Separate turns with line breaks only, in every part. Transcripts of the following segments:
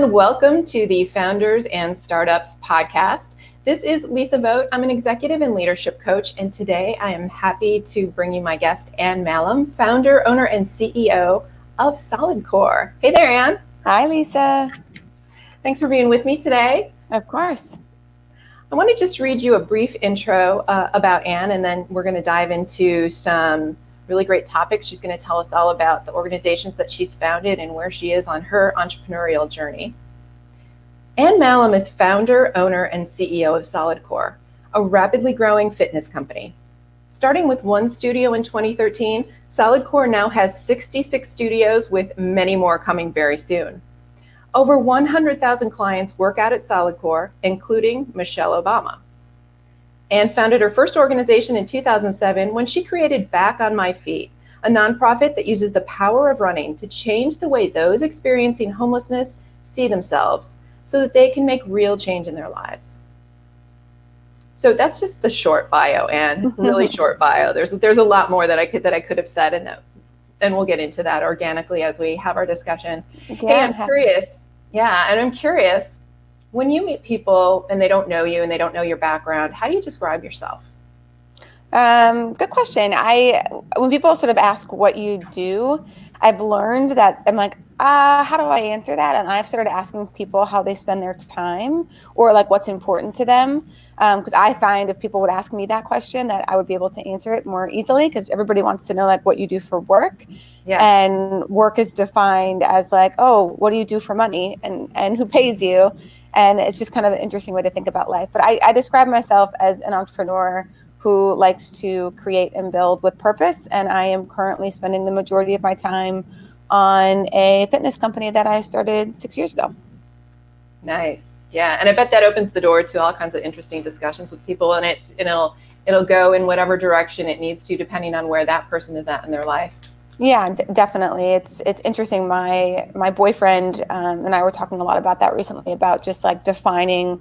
everyone. Welcome to the Founders and Startups podcast. This is Lisa Vogt. I'm an executive and leadership coach, and today I am happy to bring you my guest, Ann Mahlum, founder, owner, and CEO of solidcore. Hey there, Ann.
Hi, Lisa.
Thanks for being with me today.
Of course.
I want to just read you a brief intro about Ann, and then we're going to dive into some really great topics. She's going to tell us all about the organizations that she's founded and where she is on her entrepreneurial journey. Ann Mahlum is founder, owner, and CEO of solidcore, a rapidly growing fitness company. Starting with one studio in 2013, solidcore now has 66 studios with many more coming very soon. Over 100,000 clients work out at solidcore, including Michelle Obama. Ann founded her first organization in 2007 when she created Back on My Feet, a nonprofit that uses the power of running to change the way those experiencing homelessness see themselves so that they can make real change in their lives. So that's just the short bio, Ann, really short bio. There's a lot more that I could have said, and we'll get into that organically as we have our discussion.
Yeah,
hey, I'm curious, when you meet people and they don't know you and they don't know your background, how do you describe yourself?
Good question. When people sort of ask what you do, I've learned that I'm like, how do I answer that? And I've started asking people how they spend their time or like what's important to them. Because I find if people would ask me that question, that I would be able to answer it more easily, because everybody wants to know like what you do for work. Yeah. And work is defined as like, oh, what do you do for money and who pays you? And it's just kind of an interesting way to think about life. But I describe myself as an entrepreneur who likes to create and build with purpose. And I am currently spending the majority of my time on a fitness company that I started 6 years ago.
Nice. Yeah. And I bet that opens the door to all kinds of interesting discussions with people, and it'll go in whatever direction it needs to, depending on where that person is at in their life.
Yeah, definitely. It's interesting. My boyfriend and I were talking a lot about that recently, about just like defining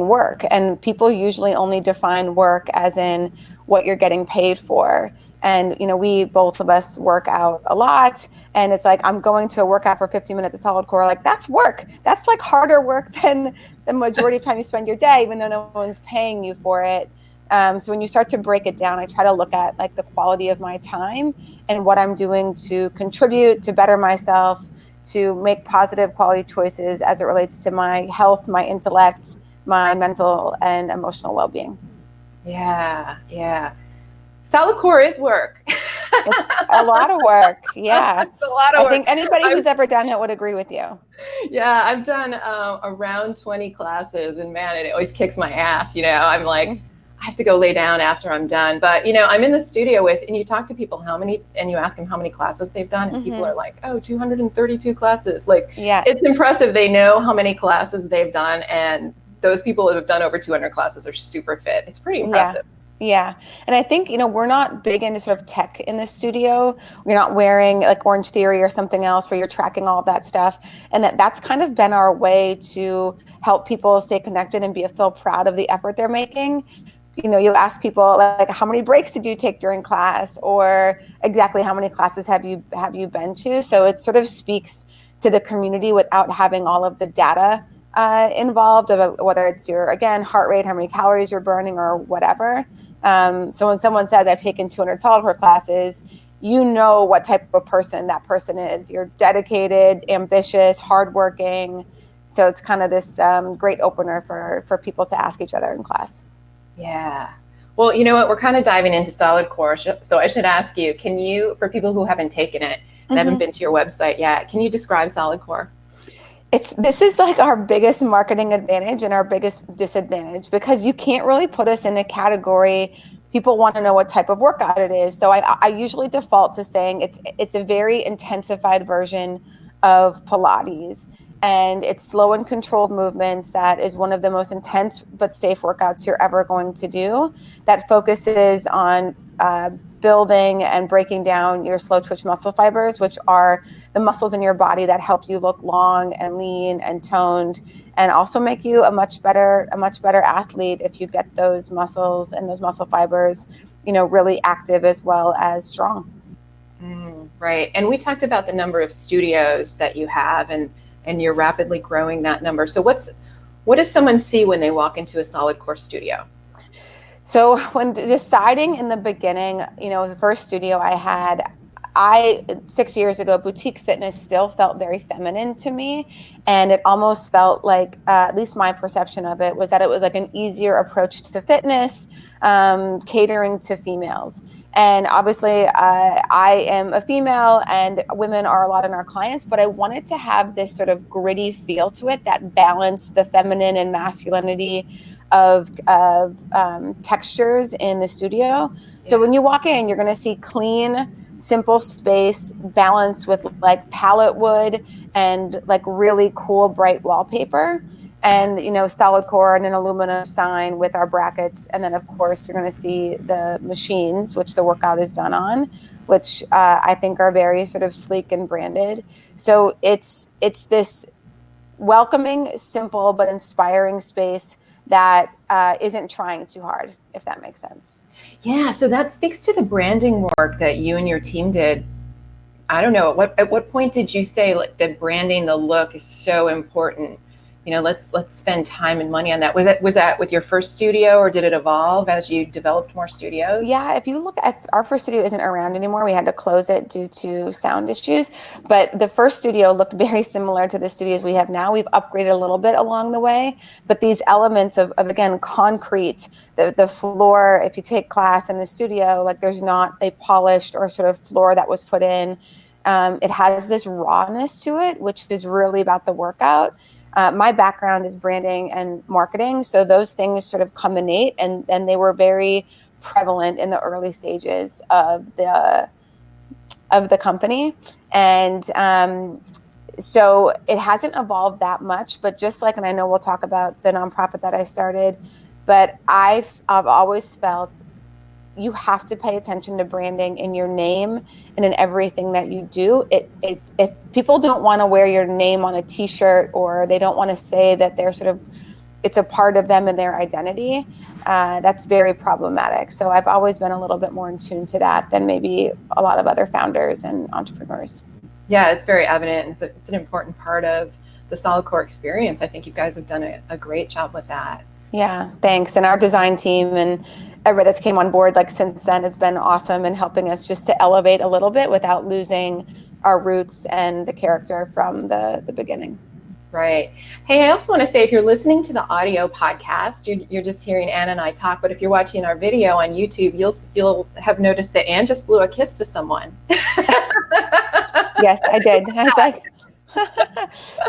work. And people usually only define work as in what you're getting paid for. And, we both of us work out a lot, and it's like, I'm going to a workout for 15 minutes at solidcore. Like, that's work. That's like harder work than the majority of time you spend your day, even though no one's paying you for it. So when you start to break it down, I try to look at like the quality of my time and what I'm doing to contribute, to better myself, to make positive quality choices as it relates to my health, my intellect, my mental and emotional well-being.
Yeah. solidcore is work.
It's a lot of work. Yeah.
It's a lot of work.
I think anybody who's ever done it would agree with you.
Yeah, I've done around 20 classes, and man, it always kicks my ass. I'm like, I have to go lay down after I'm done. But, I'm in the studio and you talk to people and you ask them how many classes they've done, and people are like, 232 classes. Like, yeah. It's impressive. They know how many classes they've done, and those people that have done over 200 classes are super fit. It's pretty impressive.
Yeah. And I think, we're not big into sort of tech in the studio. We're not wearing like Orange Theory or something else where you're tracking all of that stuff. And that's kind of been our way to help people stay connected and feel proud of the effort they're making. You ask people like, how many breaks did you take during class, or exactly how many classes have you been to? So it sort of speaks to the community without having all of the data involved, of whether it's your, again, heart rate, how many calories you're burning or whatever. So when someone says I've taken 200 solidcore classes, what type of person that person is. You're dedicated, ambitious, hardworking. So it's kind of this great opener for people to ask each other in class.
Yeah. Well, you know what? We're kind of diving into solidcore. So I should ask you, for people who haven't taken it and haven't been to your website yet, can you describe solidcore?
This is like our biggest marketing advantage and our biggest disadvantage, because you can't really put us in a category. People want to know what type of workout it is. So I usually default to saying it's a very intensified version of Pilates. And it's slow and controlled movements. That is one of the most intense but safe workouts you're ever going to do, that focuses on building and breaking down your slow twitch muscle fibers, which are the muscles in your body that help you look long and lean and toned, and also make you a much better athlete if you get those muscles and those muscle fibers, really active as well as strong.
Right. And we talked about the number of studios that you have, and and you're rapidly growing that number. So what does someone see when they walk into a solidcore studio?
So when deciding in the beginning, the first studio I had, 6 years ago, boutique fitness still felt very feminine to me. And it almost felt like, at least my perception of it was that it was like an easier approach to fitness, catering to females. And obviously, I am a female and women are a lot in our clients, but I wanted to have this sort of gritty feel to it that balanced the feminine and masculinity of textures in the studio. So when you walk in, you're going to see clean, simple space balanced with like palette wood and like really cool, bright wallpaper. And, solidcore and an aluminum sign with our brackets. And then, of course, you're going to see the machines, which the workout is done on, which I think are very sort of sleek and branded. So it's this welcoming, simple, but inspiring space that isn't trying too hard, if that makes sense.
Yeah, so that speaks to the branding work that you and your team did. I don't know, at what point did you say like the branding, the look is so important? Let's spend time and money on that. Was that with your first studio, or did it evolve as you developed more studios?
Yeah, if you look at our first studio isn't around anymore. We had to close it due to sound issues. But the first studio looked very similar to the studios we have now. We've upgraded a little bit along the way, but these elements of again, concrete, the floor, if you take class in the studio, like there's not a polished or sort of floor that was put in. It has this rawness to it, which is really about the workout. My background is branding and marketing, so those things sort of come innate, and they were very prevalent in the early stages of the company. And so it hasn't evolved that much, but just like, and I know we'll talk about the nonprofit that I started, but I've always felt you have to pay attention to branding in your name and in everything that you do. If people don't want to wear your name on a t-shirt, or they don't want to say that they're sort of, it's a part of them and their identity, that's very problematic. So I've always been a little bit more in tune to that than maybe a lot of other founders and entrepreneurs.
Yeah, it's very evident. It's an important part of the solidcore experience. I think you guys have done a great job with that.
Yeah, thanks. And our design team and everybody that's came on board like since then has been awesome in helping us just to elevate a little bit without losing our roots and the character from the beginning.
Right. Hey, I also want to say, if you're listening to the audio podcast, you're just hearing Ann and I talk. But if you're watching our video on YouTube, you'll have noticed that Ann just blew a kiss to someone.
Yes, I did. I was like,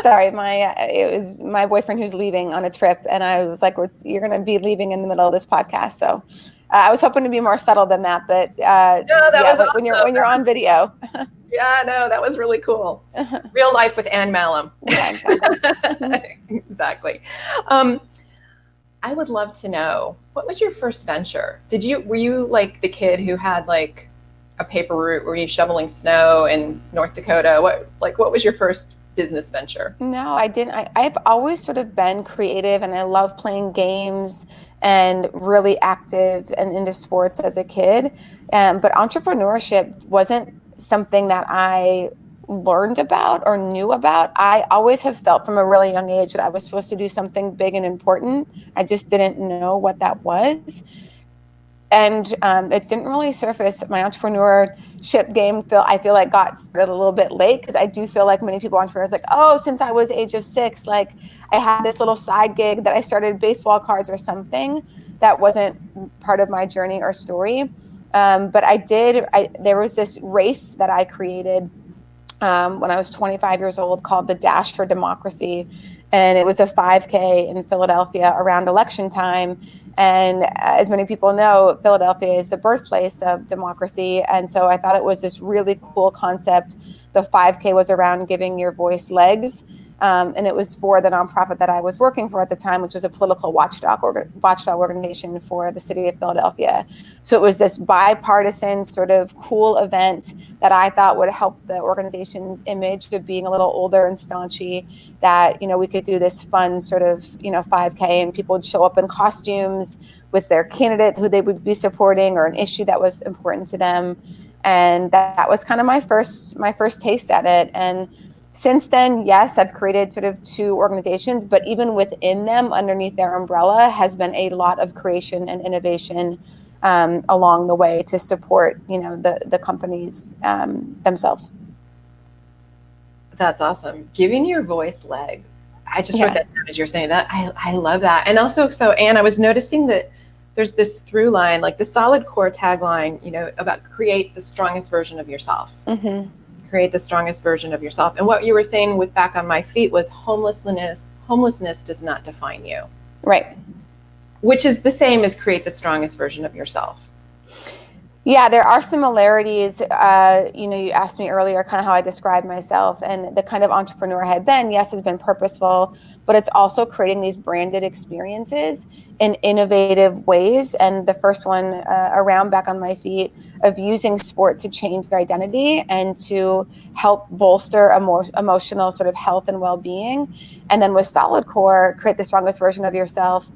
sorry, it was my boyfriend who's leaving on a trip, and I was like, you're going to be leaving in the middle of this podcast. So I was hoping to be more subtle than that, but
awesome.
when you're on video.
Yeah, no, that was really cool. Real life with Ann Mahlum.
Yeah, exactly.
Exactly. I would love to know, what was your first venture? Were you like the kid who had like a paper route? Were you shoveling snow in North Dakota? What was your first business venture?
No, I didn't. I've always sort of been creative, and I love playing games and really active and into sports as a kid. But entrepreneurship wasn't something that I learned about or knew about. I always have felt from a really young age that I was supposed to do something big and important. I just didn't know what that was. And it didn't really surface. My entrepreneurship game, I feel like got started a little bit late, because I do feel like many people, entrepreneurs, like, oh, since I was age of 6, like I had this little side gig that I started baseball cards or something. That wasn't part of my journey or story. But there was this race that I created when I was 25 years old called the Dash for Democracy. And it was a 5K in Philadelphia around election time. And as many people know, Philadelphia is the birthplace of democracy. And so I thought it was this really cool concept. The 5K was around giving your voice legs. And it was for the nonprofit that I was working for at the time, which was a political watchdog organization for the city of Philadelphia. So it was this bipartisan sort of cool event that I thought would help the organization's image of being a little older and staunchy, that, we could do this fun sort of, 5K, and people would show up in costumes with their candidate who they would be supporting, or an issue that was important to them. And that was kind of my first taste at it. And Since then, yes, I've created sort of 2 organizations, but even within them, underneath their umbrella, has been a lot of creation and innovation along the way to support, the companies themselves.
That's awesome. Giving your voice legs. I just wrote
Yeah.
that down as you're saying that. I love that. And also, so Anne, I was noticing that there's this through line, like the solid core tagline, about create the strongest version of yourself.
Mm-hmm.
Create the strongest version of yourself. And what you were saying with Back on My Feet was homelessness does not define you.
Right.
Which is the same as create the strongest version of yourself.
Yeah, there are similarities. You asked me earlier kind of how I describe myself, and the kind of entrepreneur I had then, yes, has been purposeful, but it's also creating these branded experiences in innovative ways. And the first one around Back on My Feet, of using sport to change your identity and to help bolster emotional sort of health and well-being. And then with Solid Core, create the strongest version of yourself,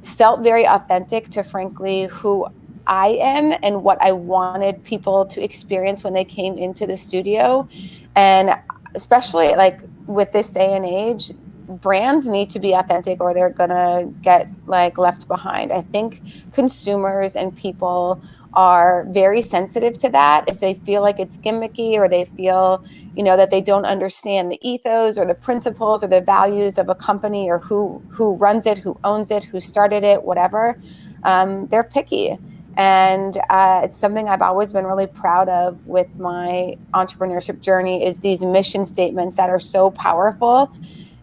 felt very authentic to, frankly, who I am and what I wanted people to experience when they came into the studio. And especially like with this day and age, brands need to be authentic or they're going to get like left behind. I think consumers and people are very sensitive to that. If they feel like it's gimmicky or they feel, that they don't understand the ethos or the principles or the values of a company or who runs it, who owns it, who started it, whatever, they're picky. And it's something I've always been really proud of with my entrepreneurship journey is these mission statements that are so powerful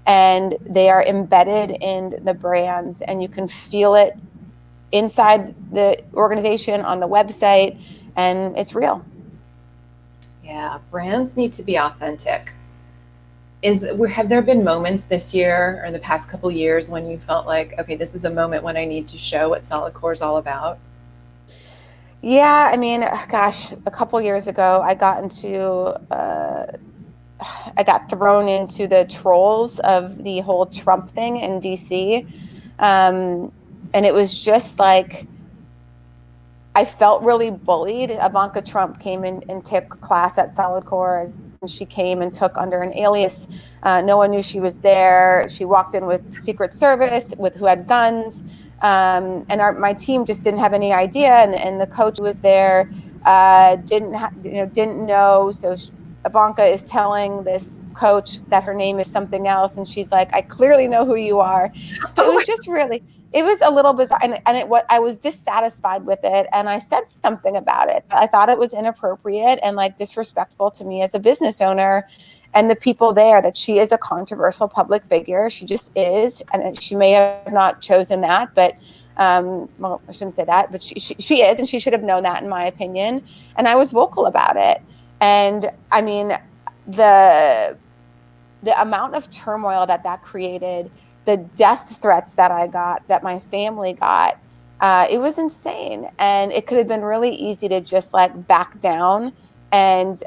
and they are embedded in the brands and you can feel it inside the organization, on the website, and it's real.
Yeah, brands need to be authentic. Have there been moments this year or the past couple years when you felt like, okay, this is a moment when I need to show what Solid Core is all about?
Yeah, I mean, gosh, a couple years ago, I got thrown into the trolls of the whole Trump thing in DC. And it was just like, I felt really bullied. Ivanka Trump came in and took class at Solid Core, and she came and took under an alias. No one knew she was there. She walked in with Secret Service, who had guns, and my team just didn't have any idea. And the coach was there, didn't know. So Ivanka is telling this coach that her name is something else, and she's like, "I clearly know who you are." So it was just really. It was a little bizarre, and I was dissatisfied with it, and I said something about it. I thought it was inappropriate and like disrespectful to me as a business owner, and the people there. That she is a controversial public figure. She just is, and she may have not chosen that, but well, I shouldn't say that, but she is, and she should have known that, in my opinion. And I was vocal about it, and I mean the amount of turmoil that created. The death threats that I got, that my family got, it was insane. And it could have been really easy to just like back down and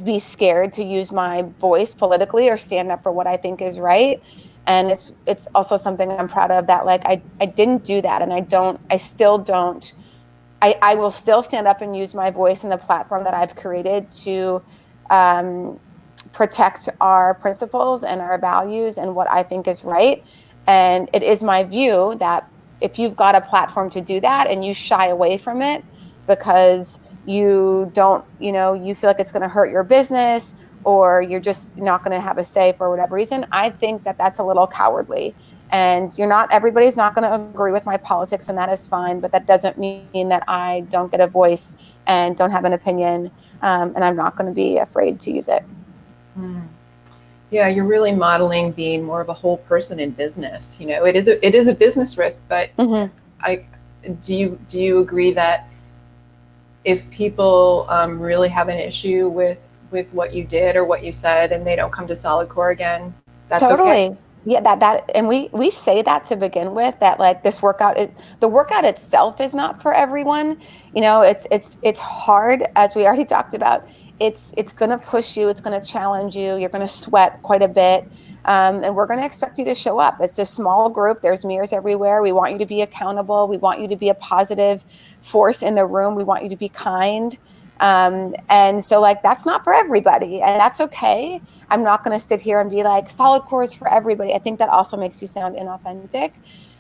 be scared to use my voice politically or stand up for what I think is right. And it's also something I'm proud of, that like I didn't do that, and I still don't. I will still stand up and use my voice and the platform that I've created to protect our principles and our values and what I think is right. And it is my view that if you've got a platform to do that and you shy away from it because you don't, you feel like it's going to hurt your business or you're just not going to have a say for whatever reason, I think that that's a little cowardly. And everybody's not going to agree with my politics, and that is fine. But that doesn't mean that I don't get a voice and don't have an opinion. And I'm not going to be afraid to use it.
Yeah, you're really modeling being more of a whole person in business. It is a business risk, but do you agree that if people really have an issue with what you did or what you said and they don't come to Solid Core again, that's
totally
okay?
Yeah, and we say that to begin with, that like the workout itself is not for everyone. It's hard, as we already talked about. It's going to push you, it's going to challenge you, you're going to sweat quite a bit, and we're going to expect you to show up. It's a small group, there's mirrors everywhere. We want you to be accountable, we want you to be a positive force in the room, we want you to be kind. And so like, that's not for everybody, and that's okay. I'm not going to sit here and be like, solid core is for everybody. I think that also makes you sound inauthentic.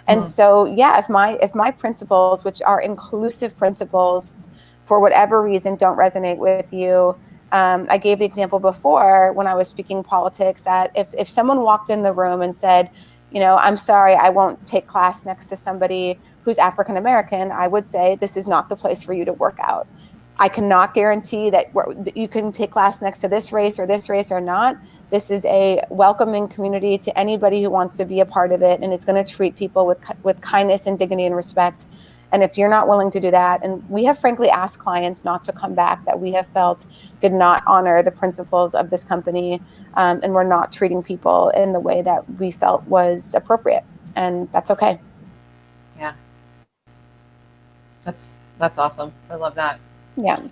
And so, yeah, if my principles, which are inclusive principles, for whatever reason, don't resonate with you, I gave the example before when I was speaking politics that if someone walked in the room and said, I'm sorry, I won't take class next to somebody who's African American, I would say this is not the place for you to work out. I cannot guarantee that you can take class next to this race or not. This is a welcoming community to anybody who wants to be a part of it, and it's going to treat people with kindness and dignity and respect. And if you're not willing to do that, and we have frankly asked clients not to come back that we have felt did not honor the principles of this company, and we're not treating people in the way that we felt was appropriate, and that's okay.
Yeah, that's awesome. I love that.
Yeah.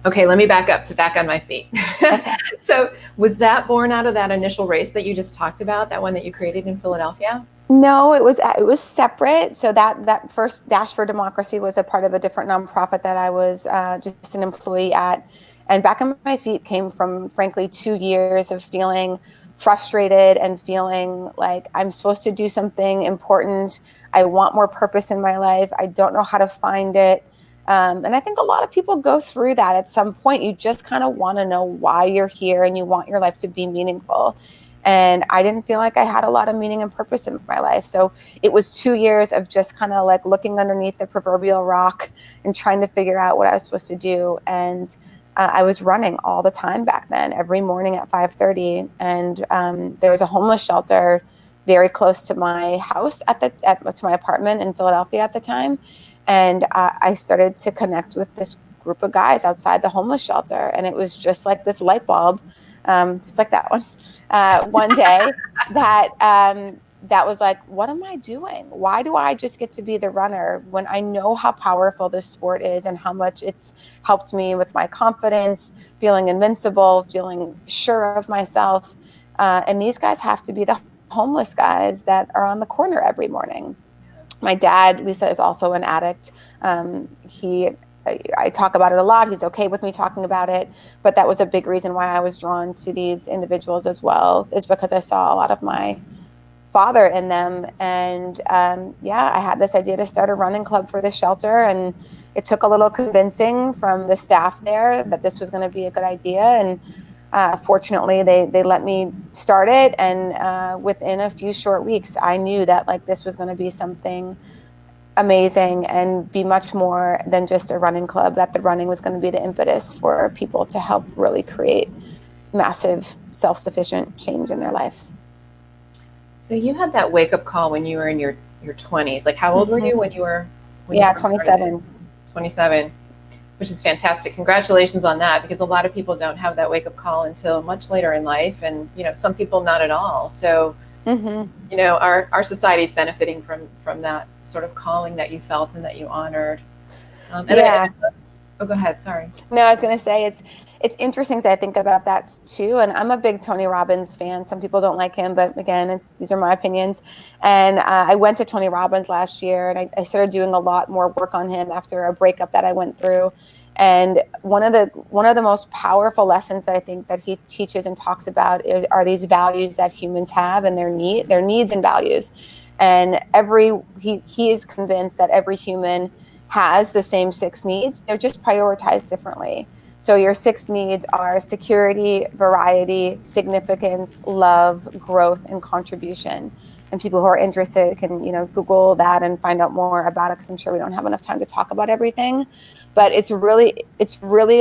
Okay, let me back on my feet. Okay. So was that born out of that initial race that you just talked about, that one that you created in Philadelphia?
No, it was separate. So that first Dash for Democracy was a part of a different nonprofit that I was just an employee at. And Back on My Feet came from, frankly, 2 years of feeling frustrated and feeling like I'm supposed to do something important. I want more purpose in my life. I don't know how to find it. And I think a lot of people go through that at some point. You just kind of want to know why you're here, and you want your life to be meaningful. And I didn't feel like I had a lot of meaning and purpose in my life. So it was 2 years of just kind of like looking underneath the proverbial rock and trying to figure out what I was supposed to do. And I was running all the time back then, every morning at 5:30. And there was a homeless shelter very close to my house to my apartment in Philadelphia at the time. And I started to connect with this group of guys outside the homeless shelter. And it was just like this light bulb, just like that one, one day that was like, what am I doing? Why do I just get to be the runner when I know how powerful this sport is and how much it's helped me with my confidence, feeling invincible, feeling sure of myself. And these guys have to be the homeless guys that are on the corner every morning. My dad, Lisa, is also an addict. I talk about it a lot. He's okay with me talking about it. But that was a big reason why I was drawn to these individuals as well, is because I saw a lot of my father in them. And I had this idea to start a running club for the shelter. And it took a little convincing from the staff there that this was going to be a good idea. And fortunately, they let me start it. And within a few short weeks, I knew that like this was going to be something amazing and be much more than just a running club, that the running was going to be the impetus for people to help really create massive self-sufficient change in their lives.
So you had that wake-up call when you were in your 20s. Like, how old were you when you were?
27.
27, which is fantastic. Congratulations on that, because a lot of people don't have that wake-up call until much later in life, and some people not at all. So our society is benefiting from that sort of calling that you felt and that you honored. Oh, go ahead. Sorry.
No, I was going to say it's interesting to think about that too. And I'm a big Tony Robbins fan. Some people don't like him, but again, these are my opinions. And I went to Tony Robbins last year, and I started doing a lot more work on him after a breakup that I went through. And one of the most powerful lessons that I think that he teaches and talks about are these values that humans have, and their needs and values. And he is convinced that every human has the same 6 needs. They're just prioritized differently. So your 6 needs are security, variety, significance, love, growth, and contribution. And people who are interested can, Google that and find out more about it, because I'm sure we don't have enough time to talk about everything. But it's really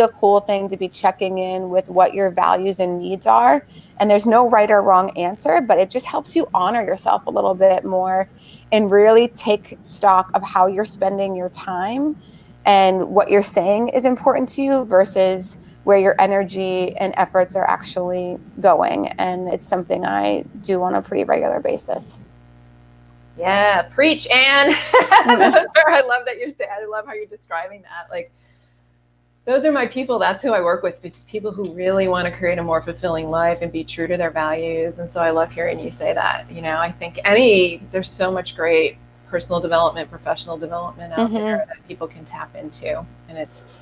a cool thing to be checking in with what your values and needs are. And there's no right or wrong answer, but it just helps you honor yourself a little bit more and really take stock of how you're spending your time and what you're saying is important to you versus where your energy and efforts are actually going. And it's something I do on a pretty regular basis.
Yeah, preach, Anne. I love that you're saying. I love how you're describing that. Like, those are my people. That's who I work with. It's people who really want to create a more fulfilling life and be true to their values. And so I love hearing you say that. I think there's so much great personal development, professional development out there that people can tap into. And it's,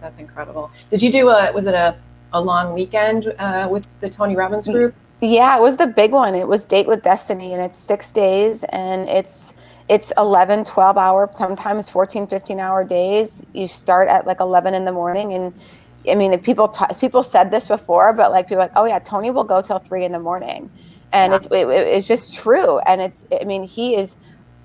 that's incredible. Did you do was it a long weekend with the Tony Robbins group?
Yeah, it was the big one. It was Date with Destiny, and it's 6 days, and it's 11, 12-hour, sometimes 14, 15-hour days. You start at like 11 in the morning. And I mean, if people said this before, but like people are like, oh yeah, Tony will go till 3 in the morning. And it's just true. And he is,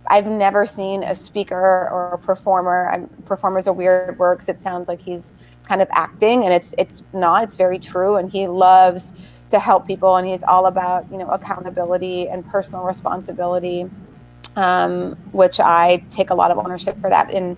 I've never seen a speaker or a performer. Performer's a weird word because it sounds like he's kind of acting, and it's not. It's very true, and he loves to help people, and he's all about accountability and personal responsibility, which I take a lot of ownership for that in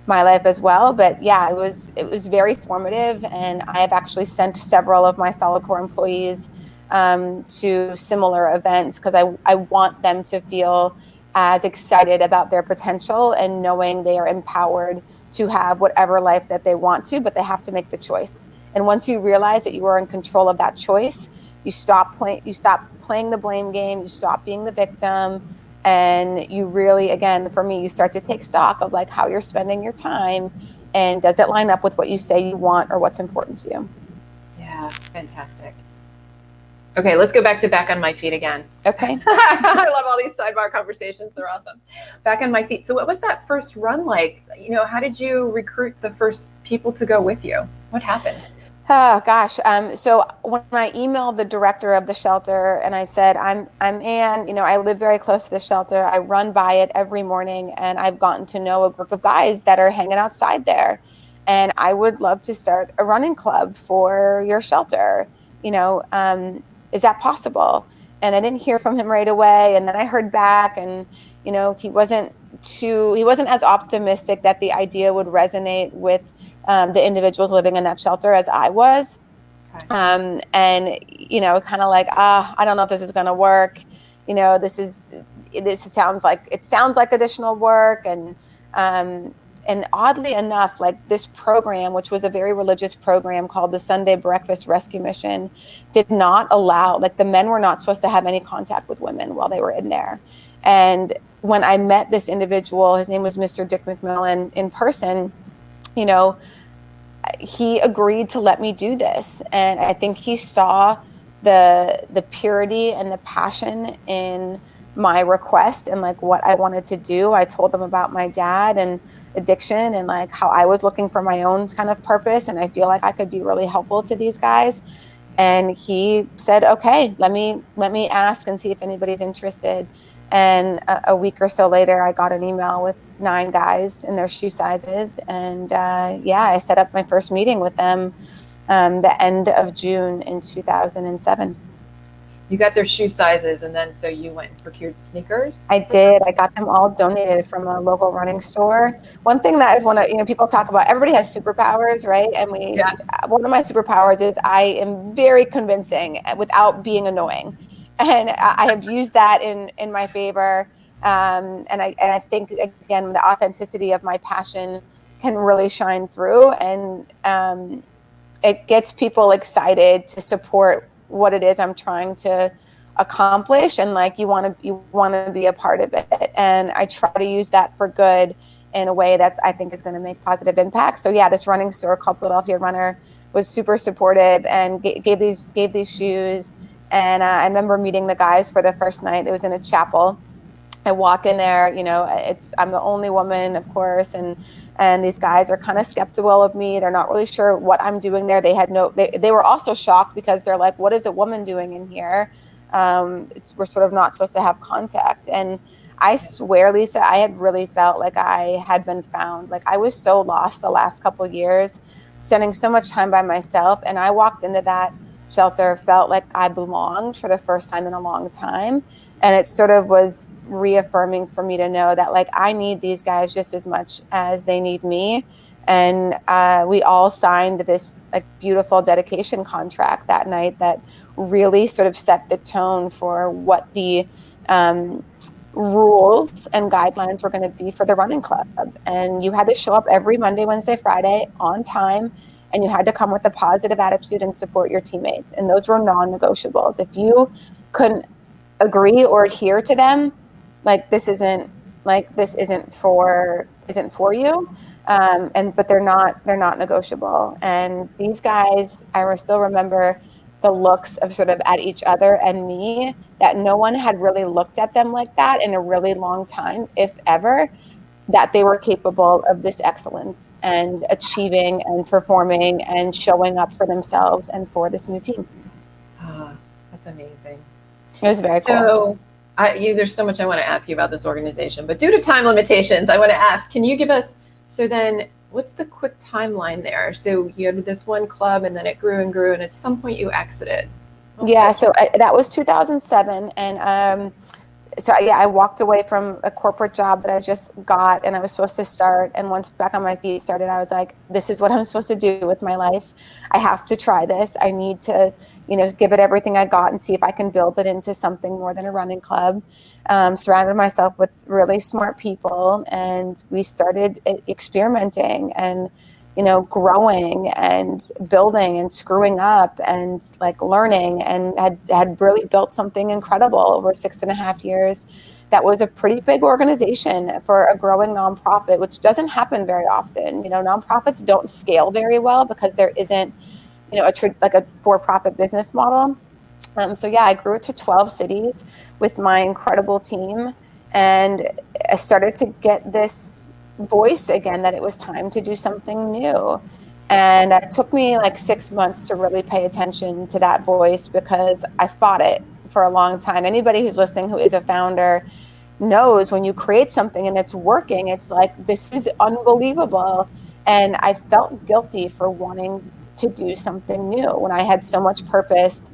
my life as well. But yeah, it was very formative, and I have actually sent several of my solidcore employees to similar events because I want them to feel as excited about their potential and knowing they are empowered to have whatever life that they want to, but they have to make the choice. And once you realize that you are in control of that choice, you stop playing the blame game, you stop being the victim, and you really, again, for me, you start to take stock of like how you're spending your time, and does it line up with what you say you want or what's important to you?
Yeah, fantastic. Okay, let's go back on my feet again.
Okay.
I love all these sidebar conversations. They're awesome. Back on my feet. So what was that first run like? How did you recruit the first people to go with you? What happened?
Oh gosh. So when I emailed the director of the shelter and I said, I'm Ann, I live very close to the shelter. I run by it every morning, and I've gotten to know a group of guys that are hanging outside there. And I would love to start a running club for your shelter. Is that possible? And I didn't hear from him right away. And then I heard back, and, he wasn't as optimistic that the idea would resonate with the individuals living in that shelter as I was. Okay. And, kind of like, I don't know if this is going to work. This sounds like additional work. And oddly enough, like this program, which was a very religious program called the Sunday Breakfast Rescue Mission, did not allow, like the men were not supposed to have any contact with women while they were in there. And when I met this individual, his name was Mr. Dick McMillan, in person, he agreed to let me do this. And I think he saw the purity and the passion in my request and like what I wanted to do. I told them about my dad and addiction and like how I was looking for my own kind of purpose. And I feel like I could be really helpful to these guys. And he said, okay, let me ask and see if anybody's interested. And a week or so later, I got an email with 9 guys in their shoe sizes. And I set up my first meeting with them the end of June in 2007.
You got their shoe sizes, and then so you went and procured sneakers?
I did. I got them all donated from a local running store. One thing that is people talk about, everybody has superpowers, right? And one of my superpowers is I am very convincing without being annoying. And I have used that in my favor. And I think, again, the authenticity of my passion can really shine through, and it gets people excited to support what it is I'm trying to accomplish, and like you want to be a part of it. And I try to use that for good in a way that's I think is going to make positive impact. So yeah, this running store called Philadelphia Runner was super supportive and gave these shoes. And I remember meeting the guys for the first night. It was in a chapel. I walk in there, I'm the only woman, of course, and these guys are kind of skeptical of me. They're not really sure what I'm doing there. They were also shocked because they're like, what is a woman doing in here? We're sort of not supposed to have contact. And I swear, Lisa, I had really felt like I had been found. Like I was so lost the last couple of years, spending so much time by myself. And I walked into that shelter, felt like I belonged for the first time in a long time. And it sort of was reaffirming for me to know that like I need these guys just as much as they need me. And we all signed this like beautiful dedication contract that night that really sort of set the tone for what the rules and guidelines were going to be for the running club. And you had to show up every Monday, Wednesday, Friday on time. And you had to come with a positive attitude and support your teammates. And those were non-negotiables. If you couldn't agree or adhere to them, like this isn't like this isn't for you. But they're not negotiable. And these guys, I still remember the looks of sort of at each other and me, that no one had really looked at them like that in a really long time, if ever, that they were capable of this excellence and achieving and performing and showing up for themselves and for this new team.
That's amazing.
It was very cool.
So there's so much I want to ask you about this organization, but due to time limitations, I want to ask, can you give us, so then what's the quick timeline there? So you had this one club and then it grew and grew, and at some point you exited.
Yeah, so that was 2007. And I walked away from a corporate job that I just got, and I was supposed to start. And once back on my feet started, I was like, this is what I'm supposed to do with my life. I have to try this. I need to, give it everything I got and see if I can build it into something more than a running club. Surrounded myself with really smart people, and we started experimenting and growing and building and screwing up and like learning, and had really built something incredible over 6.5 years. That was a pretty big organization for a growing nonprofit, which doesn't happen very often. Nonprofits don't scale very well because there isn't, a for-profit business model. I grew it to 12 cities with my incredible team, and I started to get this voice again that it was time to do something new. And it took me like 6 months to really pay attention to that voice, because I fought it for a long time. Anybody who's listening who is a founder knows when you create something and it's working, it's like, this is unbelievable. And I felt guilty for wanting to do something new when I had so much purpose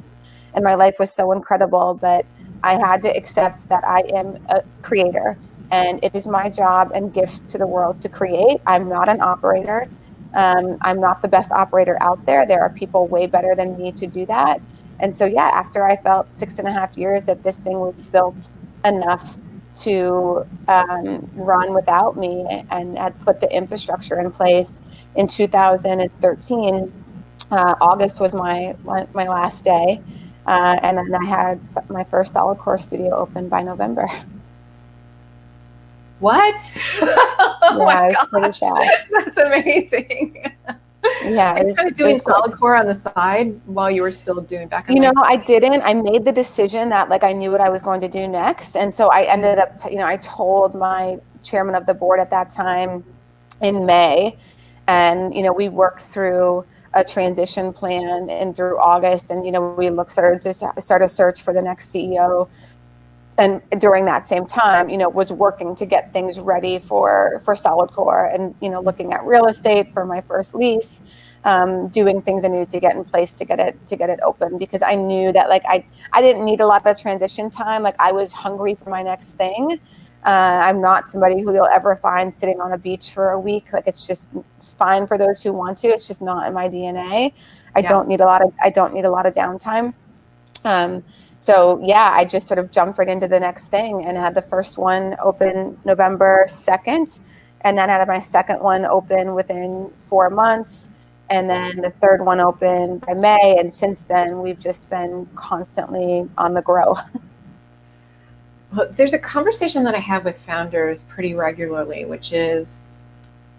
and my life was so incredible. But I had to accept that I am a creator, and it is my job and gift to the world to create. I'm not an operator. I'm not the best operator out there. There are people way better than me to do that. And so, after I felt 6.5 years that this thing was built enough to run without me, and had put the infrastructure in place in 2013, August was my last day. And then I had my first solidcore studio open by November.
What? Oh my
It was pretty fast.
That's amazing.
Yeah,
it was kind of doing solidcore on the side while you were still doing back.
I didn't. I made the decision that I knew what I was going to do next, and so I ended up. I told my chairman of the board at that time in May, and we worked through a transition plan and through August, and we started to start a search for the next CEO. And during that same time, was working to get things ready for solidcore, and looking at real estate for my first lease, doing things I needed to get in place to get it open, because I knew that I didn't need a lot of transition time. I was hungry for my next thing. I'm not somebody who you'll ever find sitting on a beach for a week. It's fine for those who want to. It's just not in my DNA. I don't need a lot of downtime. I just sort of jumped right into the next thing, and had the first one open November 2nd, and then had my second one open within 4 months, and then the third one open by May. And since then, we've just been constantly on the grow.
Well, there's a conversation that I have with founders pretty regularly, which is,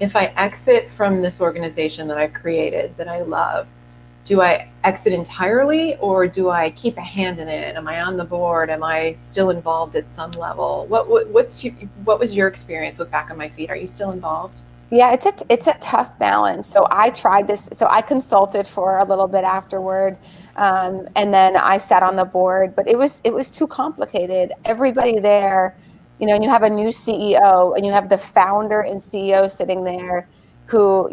if I exit from this organization that I created, that I love, do I exit entirely, or do I keep a hand in it? Am I on the board? Am I still involved at some level? What was your experience with Back on My Feet? Are you still involved?
Yeah, it's a tough balance. So I tried this. So I consulted for a little bit afterward, and then I sat on the board. But it was too complicated. Everybody there, and you have a new CEO, and you have the founder and CEO sitting there, who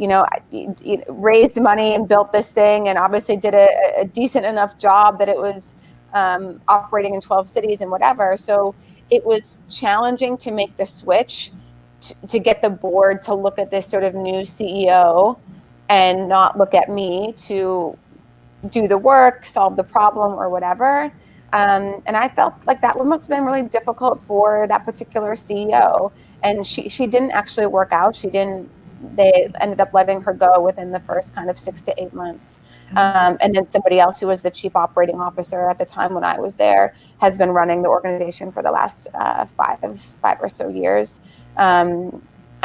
raised money and built this thing, and obviously did a decent enough job that it was operating in 12 cities and whatever. So it was challenging to make the switch, to get the board to look at this sort of new CEO and not look at me to do the work, solve the problem, or whatever. And I felt like that must have been really difficult for that particular CEO. And she didn't actually work out. She didn't they ended up letting her go within the first kind of 6 to 8 months. And then somebody else who was the chief operating officer at the time when I was there has been running the organization for the last 5 or so years.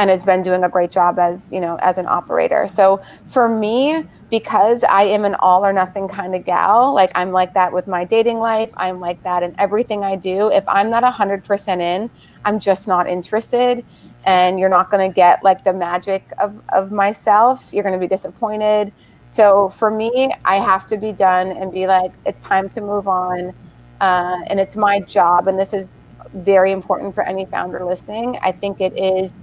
And has been doing a great job as, as an operator. So for me, because I am an all or nothing kind of gal, like I'm like that with my dating life, I'm like that in everything I do. If I'm not 100% in, I'm just not interested. And you're not going to get like the magic of myself. You're going to be disappointed. So for me, I have to be done and be like, it's time to move on. And it's my job. And this is very important for any founder listening. I think it is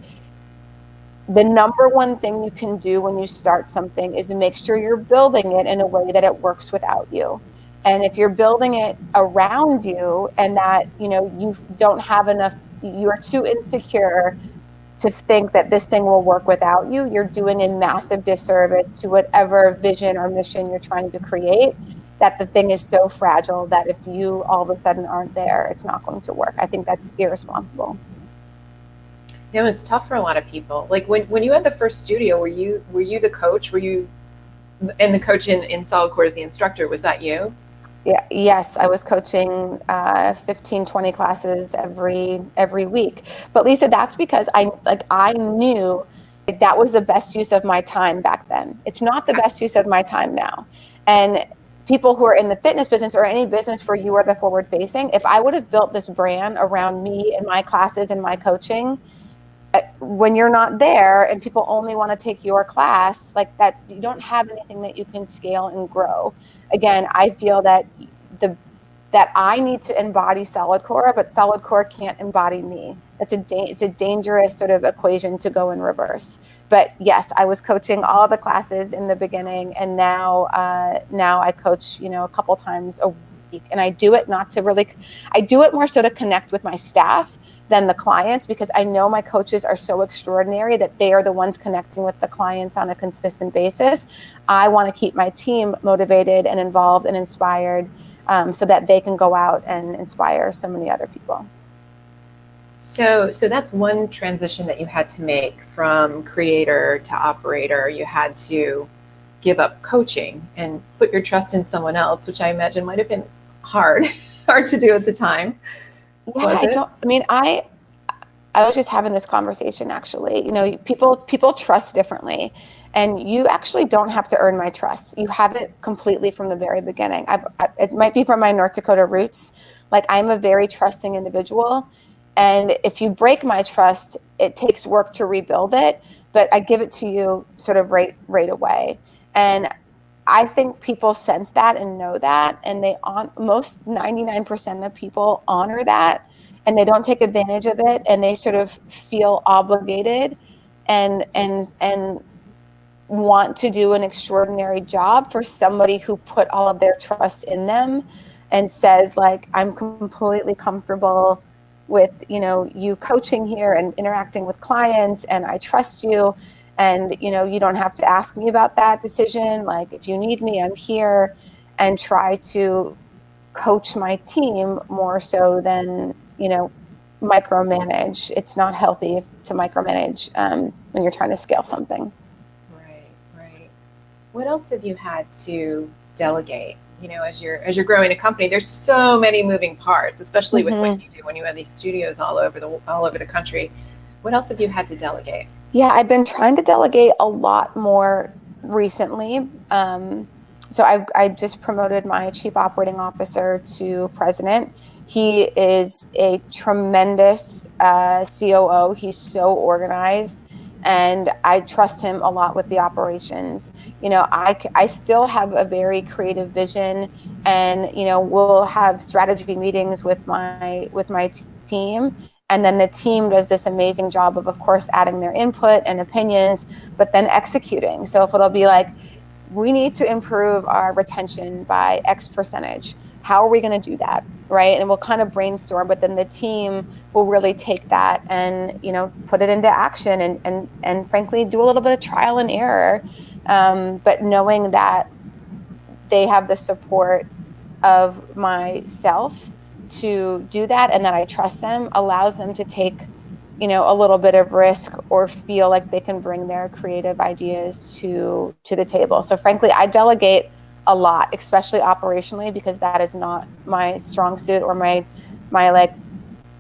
the number one thing you can do when you start something is make sure you're building it in a way that it works without you. And if you're building it around you and that, you don't have enough, you're too insecure to think that this thing will work without you, you're doing a massive disservice to whatever vision or mission you're trying to create, that the thing is so fragile that if you all of a sudden aren't there, it's not going to work. I think that's irresponsible.
It's tough for a lot of people. Like when you had the first studio, were you the coach? Were you, and the coach in solidcore is the instructor? Was that you?
Yeah. Yes, I was coaching 15, 20 classes every week. But Lisa, that's because I knew that was the best use of my time back then. It's not the best use of my time now. And people who are in the fitness business or any business where you are the forward facing, if I would have built this brand around me and my classes and my coaching, when you're not there and people only want to take your class, like that, you don't have anything that you can scale and grow. Again, I feel that that I need to embody solidcore, but solidcore can't embody me. It's a dangerous sort of equation to go in reverse. But yes, I was coaching all the classes in the beginning, and now I coach, a couple times a week, and I do it I do it more so to connect with my staff than the clients, because I know my coaches are so extraordinary that they are the ones connecting with the clients on a consistent basis. I want to keep my team motivated and involved and inspired, so that they can go out and inspire so many other people.
So that's one transition that you had to make from creator to operator. You had to give up coaching and put your trust in someone else, which I imagine might have been hard to do at the time.
Yeah, I was just having this conversation actually. People trust differently, and you actually don't have to earn my trust. You have it completely from the very beginning. It might be from my North Dakota roots. Like, I'm a very trusting individual, and if you break my trust, it takes work to rebuild it. But I give it to you sort of right away, and I think people sense that and know that, and most 99% of people honor that, and they don't take advantage of it, and they sort of feel obligated and want to do an extraordinary job for somebody who put all of their trust in them and says, like, I'm completely comfortable with, you coaching here and interacting with clients, and I trust you. And, you don't have to ask me about that decision. Like, if you need me, I'm here, and try to coach my team more so than, micromanage. It's not healthy to micromanage when you're trying to scale something.
Right. What else have you had to delegate? As you're growing a company, there's so many moving parts, especially with what you do when you have these studios all over the country. What else have you had to delegate?
Yeah, I've been trying to delegate a lot more recently. So I just promoted my chief operating officer to president. He is a tremendous COO. He's so organized, and I trust him a lot with the operations. I still have a very creative vision, and we'll have strategy meetings with my team. And then the team does this amazing job of course, adding their input and opinions, but then executing. So if it'll be like, we need to improve our retention by X percentage, how are we going to do that? Right. And we'll kind of brainstorm, but then the team will really take that and, put it into action and frankly, do a little bit of trial and error. But knowing that they have the support of myself to do that, and that I trust them, allows them to take a little bit of risk or feel like they can bring their creative ideas to the table. So frankly, I delegate a lot, especially operationally, because that is not my strong suit or my like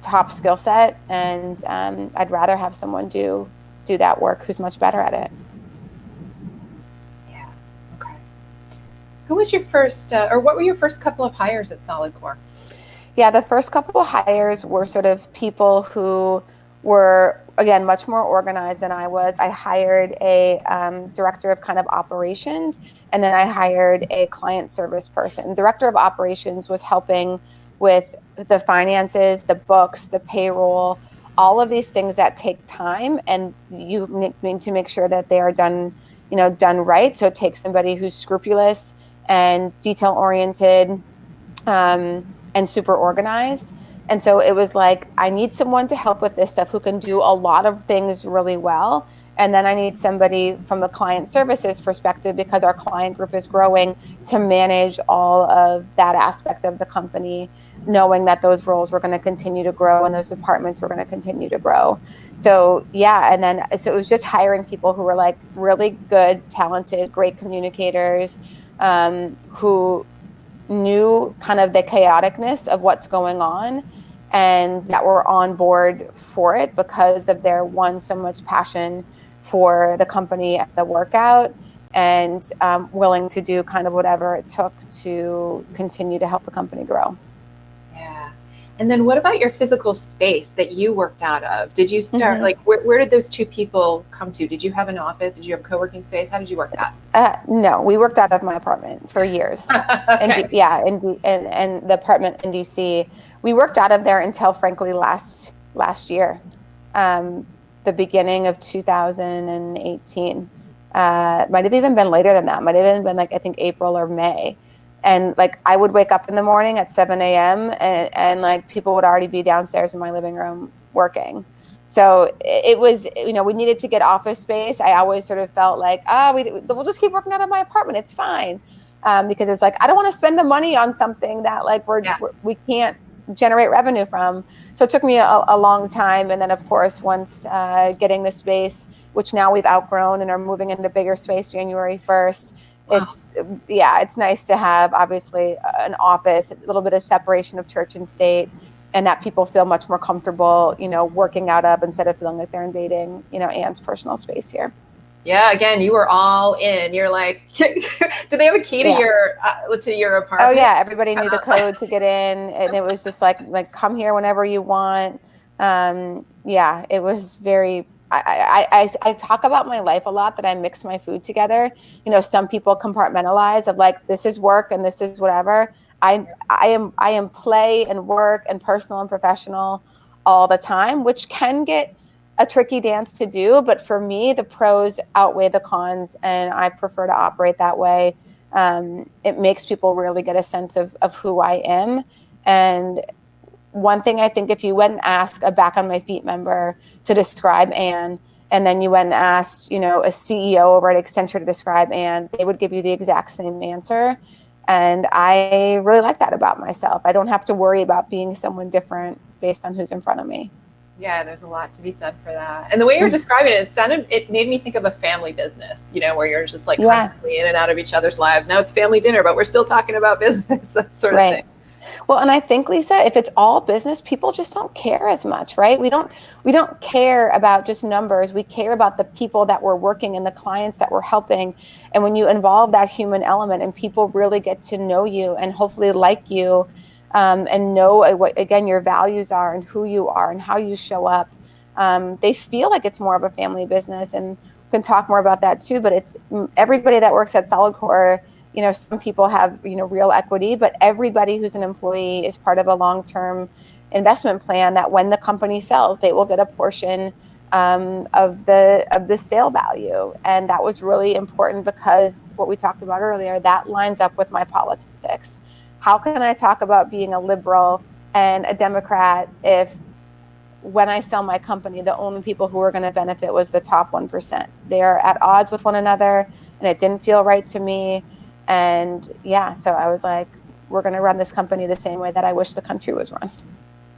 top skill set. And I'd rather have someone do that work who's much better at it.
Yeah. Okay. Who was your first, or what were your first couple of hires at solidcore?
Yeah, the first couple of hires were sort of people who were, again, much more organized than I was. I hired a director of kind of operations, and then I hired a client service person. Director of operations was helping with the finances, the books, the payroll, all of these things that take time, and you need to make sure that they are done, done right. So it takes somebody who's scrupulous and detail oriented, and super organized. And so it was like, I need someone to help with this stuff who can do a lot of things really well. And then I need somebody from the client services perspective, because our client group is growing, to manage all of that aspect of the company, knowing that those roles were going to continue to grow and those departments were going to continue to grow. So yeah, and then so it was just hiring people who were like really good, talented, great communicators, who knew kind of the chaoticness of what's going on and that were on board for it because of their so much passion for the company and the workout, and willing to do kind of whatever it took to continue to help the company grow.
Yeah. And then what about your physical space that you worked out of? Did you start, like, where did those two people come to? Did you have an office? Did you have a co-working space? How did you work that?
No, we worked out of my apartment for years.
Okay.
And the apartment in DC, we worked out of there until frankly last year, the beginning of 2018. Might have even been later than that. Might have even been like, I think April or May. And like I would wake up in the morning at 7 a.m. and like people would already be downstairs in my living room working. So it was, we needed to get office space. I always sort of felt like, we'll just keep working out of my apartment. It's fine. Because it's like, I don't want to spend the money on something that like we can't generate revenue from. So it took me a long time. And then of course, once getting the space, which now we've outgrown and are moving into bigger space January 1st,
Wow.
it's nice to have obviously an office, a little bit of separation of church and state, and that people feel much more comfortable, working out of, instead of feeling like they're invading, Anne's personal space here.
Yeah, again, you were all in. You're like, do they have a key to your apartment?
Oh yeah, everybody knew the code to get in, and it was just like come here whenever you want. Yeah, it was very. I talk about my life a lot, that I mix my food together. Some people compartmentalize of like, this is work and this is whatever. I am play and work and personal and professional all the time, which can get a tricky dance to do. But for me, the pros outweigh the cons, and I prefer to operate that way. It makes people really get a sense of who I am. And one thing I think, if you went and asked a back on my feet member to describe Anne, and then you went and asked, a CEO over at Accenture to describe Anne, they would give you the exact same answer. And I really like that about myself. I don't have to worry about being someone different based on who's in front of me.
Yeah, there's a lot to be said for that. And the way you're describing it made me think of a family business, where you're just like constantly in and out of each other's lives. Now it's family dinner, but we're still talking about business, that sort of thing.
Well, and I think, Lisa, if it's all business, people just don't care as much, right? We don't care about just numbers. We care about the people that we're working and the clients that we're helping. And when you involve that human element and people really get to know you and hopefully like you, and know what, again, your values are and who you are and how you show up, they feel like it's more of a family business. And we can talk more about that too, but it's everybody that works at solidcore. Some people have, real equity, but everybody who's an employee is part of a long-term investment plan that when the company sells, they will get a portion of the sale value. And that was really important because what we talked about earlier, that lines up with my politics. How can I talk about being a liberal and a Democrat if when I sell my company, the only people who are going to benefit was the top 1%? They are at odds with one another, and it didn't feel right to me. And yeah, so I was like, we're going to run this company the same way that I wish the country was run.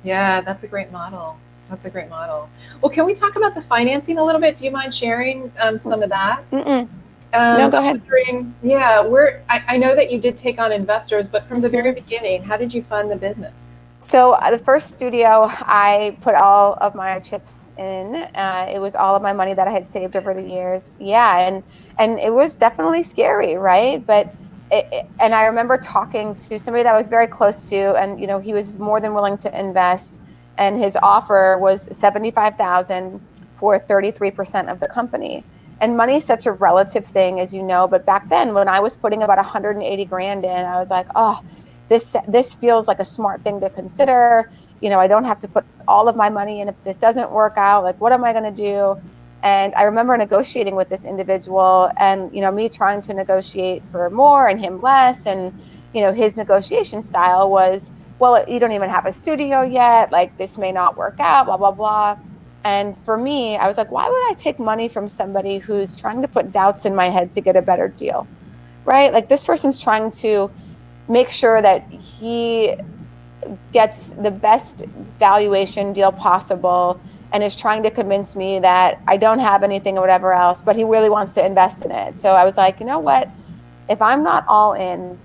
Yeah, that's a great model. That's a great model. Well, can we talk about the financing a little bit? Do you mind sharing some of that?
No,
I'm
go ahead.
wondering, yeah, I know that you did take on investors, but from the very beginning, how did you fund the business?
So the first studio, I put all of my chips in. It was all of my money that I had saved over the years. Yeah, and it was definitely scary, right? But and I remember talking to somebody that I was very close to, and he was more than willing to invest, and his offer was 75,000 for 33% of the company. And money is such a relative thing, as you know. But back then, when I was putting about 180 grand in, I was like, oh, this feels like a smart thing to consider. I don't have to put all of my money in if this doesn't work out. Like, what am I going to do? And I remember negotiating with this individual, and me trying to negotiate for more and him less. And his negotiation style was, well, you don't even have a studio yet. Like, this may not work out. Blah blah blah. And for me, I was like, why would I take money from somebody who's trying to put doubts in my head to get a better deal? Right? Like, this person's trying to make sure that he gets the best valuation deal possible and is trying to convince me that I don't have anything or whatever else, but he really wants to invest in it. So I was like, you know what? If I'm not all in